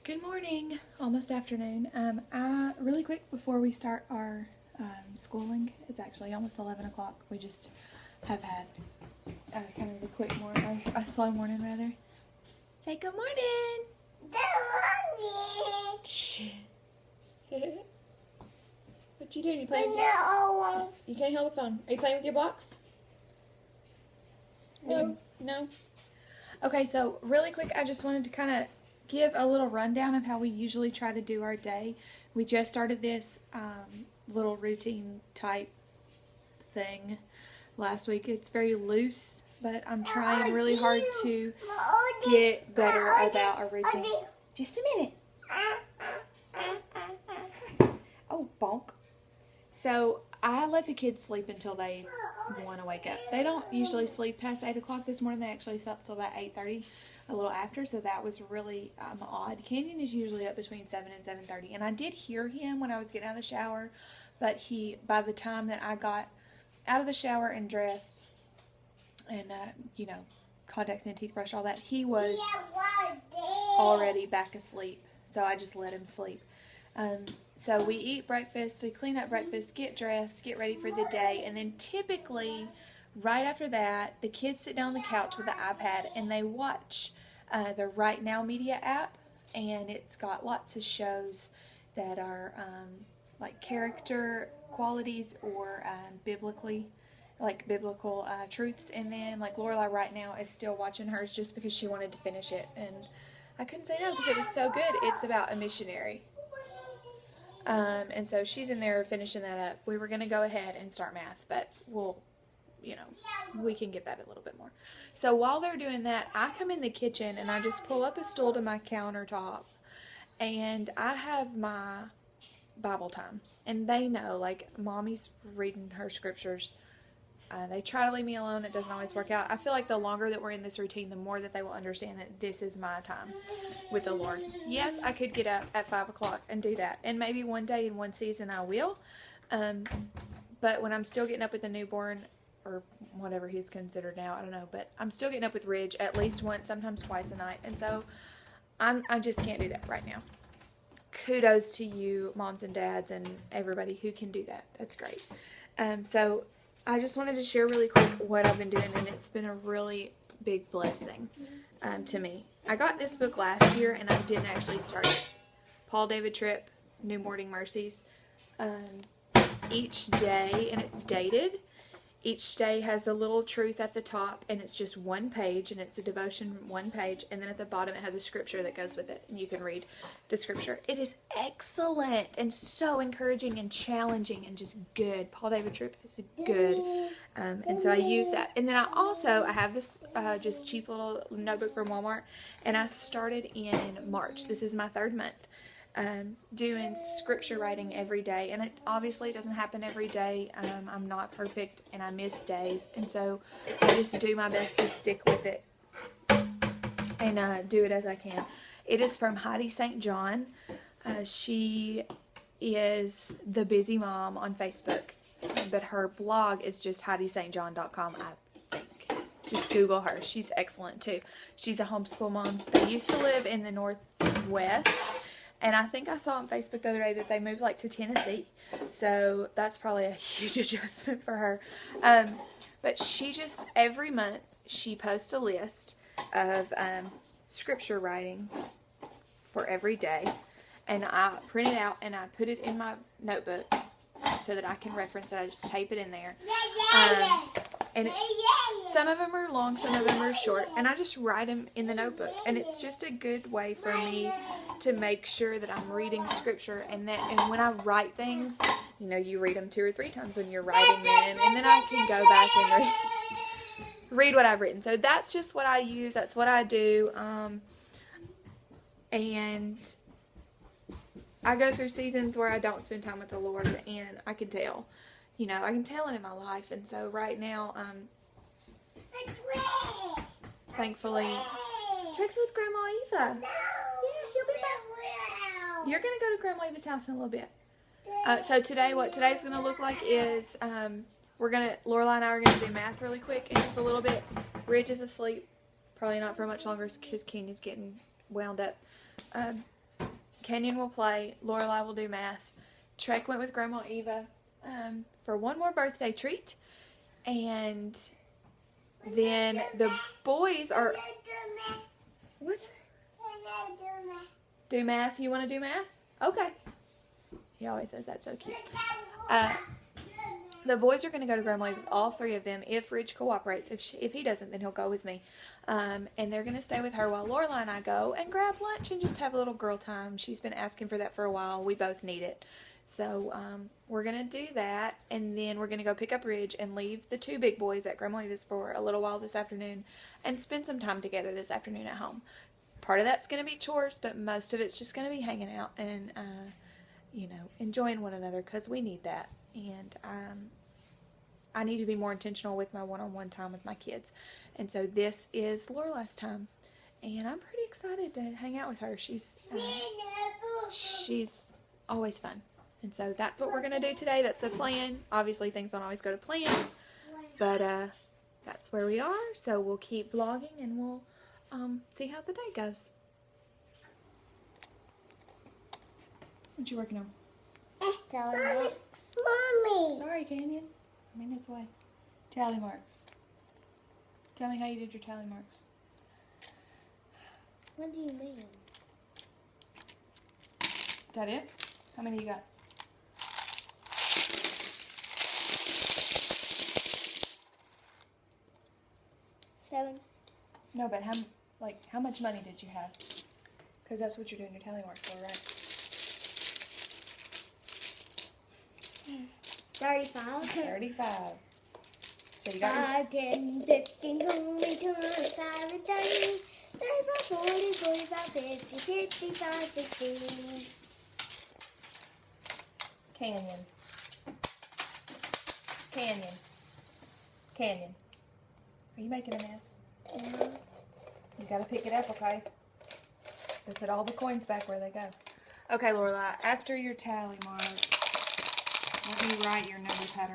Good morning, almost afternoon. Really quick before we start our schooling, it's actually almost 11 o'clock. We just have had kind of a quick morning, a slow morning rather. Say good morning. Shh. What you doing? You playing? You can't hold the phone. Are you playing with your blocks? No. Okay, so really quick, I just wanted to kind of give a little rundown of how we usually try to do our day. We just started this little routine type thing last week. It's very loose, but I'm trying really hard to get better about our routine. Just a minute. Oh, bonk. So I let the kids sleep until they want to wake up. They don't usually sleep past 8 o'clock. This morning they actually slept till about 8:30, a little after, so that was really odd. Canyon is usually up between 7 and 7:30, and I did hear him when I was getting out of the shower, but by the time that I got out of the shower and dressed and, contacts and teeth brush, all that, he was already back asleep, so I just let him sleep. So we eat breakfast, we clean up breakfast, get dressed, get ready for the day, and then typically right after that, the kids sit down on the couch with the iPad and they watch the Right Now Media app, and it's got lots of shows that are like character qualities or biblical truths in them. Like Lorelai right now is still watching hers just because she wanted to finish it, and I couldn't say no because it was so good. It's about a missionary. And so she's in there finishing that up. We were going to go ahead and start math, but we can get that a little bit more. So while they're doing that, I come in the kitchen and I just pull up a stool to my countertop and I have my Bible time. And they know, like, Mommy's reading her scriptures. They try to leave me alone. It doesn't always work out. I feel like the longer that we're in this routine, the more that they will understand that this is my time with the Lord. Yes, I could get up at 5 o'clock and do that. And maybe one day in one season I will. But when I'm still getting up with a newborn, or whatever he's considered now, I don't know. But I'm still getting up with Ridge at least once, sometimes twice a night. And so I just can't do that right now. Kudos to you, moms and dads, and everybody who can do that. That's great. So I just wanted to share really quick what I've been doing, and it's been a really big blessing to me. I got this book last year, and I didn't actually start it. Paul David Tripp, New Morning Mercies. Each day, and it's dated. Each day has a little truth at the top, and it's just one page, and it's a devotion, one page, and then at the bottom it has a scripture that goes with it, and you can read the scripture. It is excellent and so encouraging and challenging and just good. Paul David Tripp is good, and so I use that. And then I have this just cheap little notebook from Walmart, and I started in March. This is my third month. Doing scripture writing every day, and it obviously doesn't happen every day. I'm not perfect and I miss days, and so I just do my best to stick with it and do it as I can. It is from Heidi St. John. She is the busy mom on Facebook, but her blog is just HeidiSt.John.com, I think. Just Google her. She's excellent too. She's a homeschool mom. They used to live in the Northwest. And I think I saw on Facebook the other day that they moved to Tennessee. So that's probably a huge adjustment for her. But she just, every month, she posts a list of scripture writing for every day. And I print it out and I put it in my notebook so that I can reference it. I just tape it in there. And some of them are long, some of them are short, and I just write them in the notebook. And it's just a good way for me to make sure that I'm reading scripture, and when I write things, you read them 2 or 3 times when you're writing them, and then I can go back and read what I've written. So that's just what I use. That's what I do. And I go through seasons where I don't spend time with the Lord, and I can tell. I can tell it in my life. And so right now, thankfully, Tricks with Grandma Eva. Yeah, he'll be back. You're going to go to Grandma Eva's house in a little bit. So today, what today's going to look like is, Lorelai and I are going to do math really quick in just a little bit. Ridge is asleep. Probably not for much longer because Kenyon's getting wound up. Kenyon will play. Lorelai will do math. Trek went with Grandma Eva for one more birthday treat. And then the boys are... What? Do math? You want to do math? Okay. He always says that's so cute. The boys are going to go to Grandma Eva's, all three of them, if Ridge cooperates. If he doesn't, then he'll go with me. And they're going to stay with her while Lorelai and I go and grab lunch and just have a little girl time. She's been asking for that for a while. We both need it. So we're going to do that, and then we're going to go pick up Ridge and leave the two big boys at Grandma Eva's for a little while this afternoon and spend some time together this afternoon at home. Part of that's going to be chores, but most of it's just going to be hanging out and, enjoying one another, because we need that. And I need to be more intentional with my one-on-one time with my kids. And so this is Lorelai's time. And I'm pretty excited to hang out with her. She's always fun. And so that's what we're going to do today. That's the plan. Obviously, things don't always go to plan. But that's where we are. So we'll keep vlogging and we'll see how the day goes. What you working on? Tally marks. Mommy. Sorry, Canyon. I mean this way. Tally marks. Tell me how you did your tally marks. What do you mean? Is that it? How many you got? Seven. No, but how much money did you have? Because that's what you're doing your tally marks for, right? 35. 35. So you got 5, 10, 15, 20, 25, and 30, 35, 40, 45, 50, 55, 60. Canyon. Are you making a mess? Yeah. You gotta pick it up, okay? They put all the coins back where they go. Okay, Lorelai, after your tally marks, let me write your number pattern.